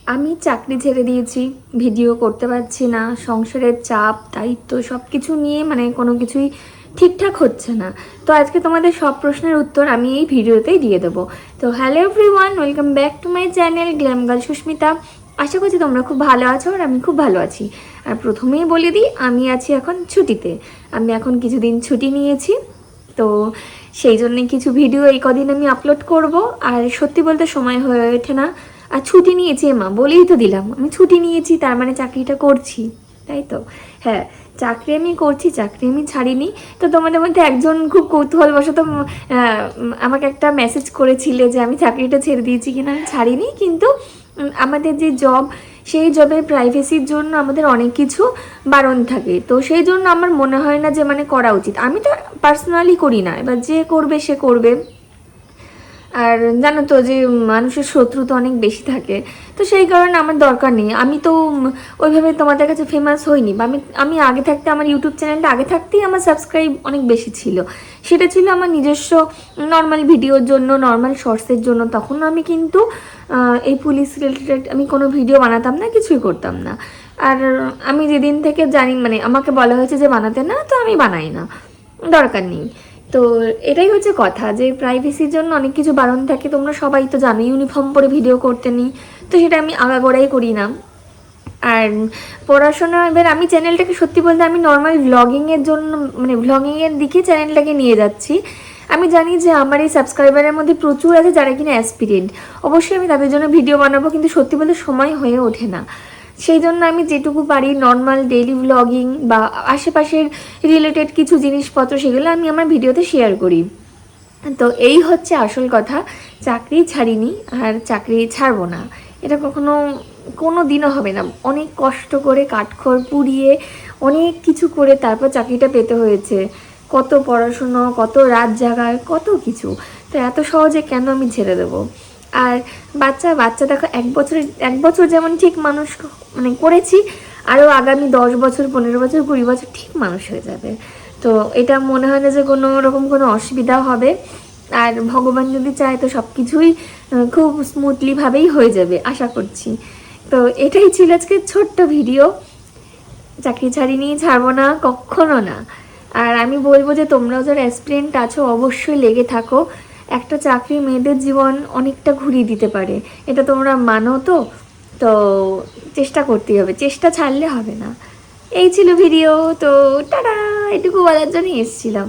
আমি চাকরি ছেড়ে দিয়েছি, ভিডিও করতে পারছি না, সংসারের চাপ দায়িত্ব সব কিছু নিয়ে মানে কোনো কিছুই ঠিকঠাক হচ্ছে না। তো আজকে তোমাদের সব প্রশ্নের উত্তর আমি এই ভিডিওতেই দিয়ে দেবো। তো hello everyone, welcome back to my channel glam girl Sushmita. আশা করছি তোমরা খুব ভালো আছো আর আমি খুব ভালো আছি। আর প্রথমেই বলে দিই, আমি আছি এখন ছুটিতে। আমি এখন কিছুদিন ছুটি নিয়েছি, তো সেই জন্যে কিছু ভিডিও এই কদিন আমি আপলোড করব। আর সত্যি বলতে সময় হয়ে ওঠে না। আর ছুটি নিয়েছি মা, বলেই তো দিলাম আমি ছুটি নিয়েছি, তার মানে চাকরিটা করছি, তাই তো? হ্যাঁ, চাকরি আমি করছি, চাকরি আমি ছাড়িনি। তো তোমাদের মধ্যে একজন খুব কৌতূহলবশত আমাকে একটা মেসেজ করেছিলে যে আমি চাকরিটা ছেড়ে দিয়েছি কিনা। আমি ছাড়িনি, কিন্তু আমাদের যে জব, সেই জবের প্রাইভেসির জন্য আমাদের অনেক কিছু বারণ থাকে। তো সেই জন্য আমার মনে হয় না যে মানে করা উচিত। আমি তো পার্সোনালি করি না, এবার যে করবে সে করবে। আর জানো তো যে মানুষের শত্রু তো অনেক বেশি থাকে, তো সেই কারণে আমার দরকার নেই। আমি তো ওইভাবে তোমাদের কাছে ফেমাস হইনি, বা আমি আগে থাকতে আমার ইউটিউব চ্যানেলটা আগে থাকতেই আমার সাবস্ক্রাইব অনেক বেশি ছিল। সেটা ছিল আমার নিজস্ব নর্মাল ভিডিওর জন্য, নর্মাল শর্টসের জন্য। তখন আমি কিন্তু এই পুলিশ রিলেটেড আমি কোনো ভিডিও বানাতাম না, কিছুই করতাম না। আর আমি যেদিন থেকে জানি মানে আমাকে বলা হয়েছে যে বানাতে না, তো আমি বানাই না, দরকার নেই। তো এটাই হচ্ছে কথা, যে প্রাইভেসির জন্য অনেক কিছু বারণ থাকে। তোমরা সবাই তো জানো ইউনিফর্ম পরে ভিডিও করতে নেই, তো সেটা আমি আগাগোড়াই করি না। আর পড়াশোনা, এবার আমি চ্যানেলটাকে সত্যি বলতে আমি নর্মাল ভ্লগিংয়ের জন্য মানে ভ্লগিংয়ের দিকে চ্যানেলটাকে নিয়ে যাচ্ছি। আমি জানি যে আমার এই সাবস্ক্রাইবারের মধ্যে প্রচুর আছে যারা কিনা অ্যাসপিরেন্ট। অবশ্যই আমি তাদের জন্য ভিডিও বানাবো, কিন্তু সত্যি বলতে সময় হয়ে ওঠে না। সেই জন্য আমি যেটুকু পারি নর্মাল ডেইলি ভ্লগিং বা আশেপাশের রিলেটেড কিছু জিনিসপত্র, সেগুলো আমি আমার ভিডিওতে শেয়ার করি। তো এই হচ্ছে আসল কথা। চাকরি ছাড়িনি আর চাকরি ছাড়বো না, এটা কখনো কোনো দিনও হবে না। অনেক কষ্ট করে কাঠখড় পুড়িয়ে অনেক কিছু করে তারপর চাকরিটা পেতে হয়েছে। কত পড়াশুনো, কত রাত জাগার, কত কিছু। তো এত সহজে কেন আমি ছেড়ে দেবো? আর বাচ্চা দেখো, 1 বছর যেমন ঠিক মানুষ মানে করেছি, আরও আগামী 10 বছর, 15 বছর, 20 বছর ঠিক মানুষ হয়ে যাবে। তো এটা মনে হয় না যে কোনো রকম কোনো অসুবিধা হবে। আর ভগবান যদি চায় তো সব কিছুই খুব স্মুথলিভাবেই হয়ে যাবে আশা করছি। তো এটাই ছিল আজকে ছোট্ট ভিডিও। চাকরি ছাড়িনি, ছাড়বো না, কখনো না। আর আমি বলবো যে তোমরাও যারা অ্যাসপিরেন্ট আছো অবশ্যই লেগে থাকো। একটা চাকরি মেয়েদের জীবন অনেকটা ঘুরিয়ে দিতে পারে, এটা তোমরা মানো তো? তো চেষ্টা করতেই হবে, চেষ্টা ছাড়লে হবে না। এই ছিল ভিডিও। তো টাটা, এটুকু বলার জন্যই এসেছিলাম।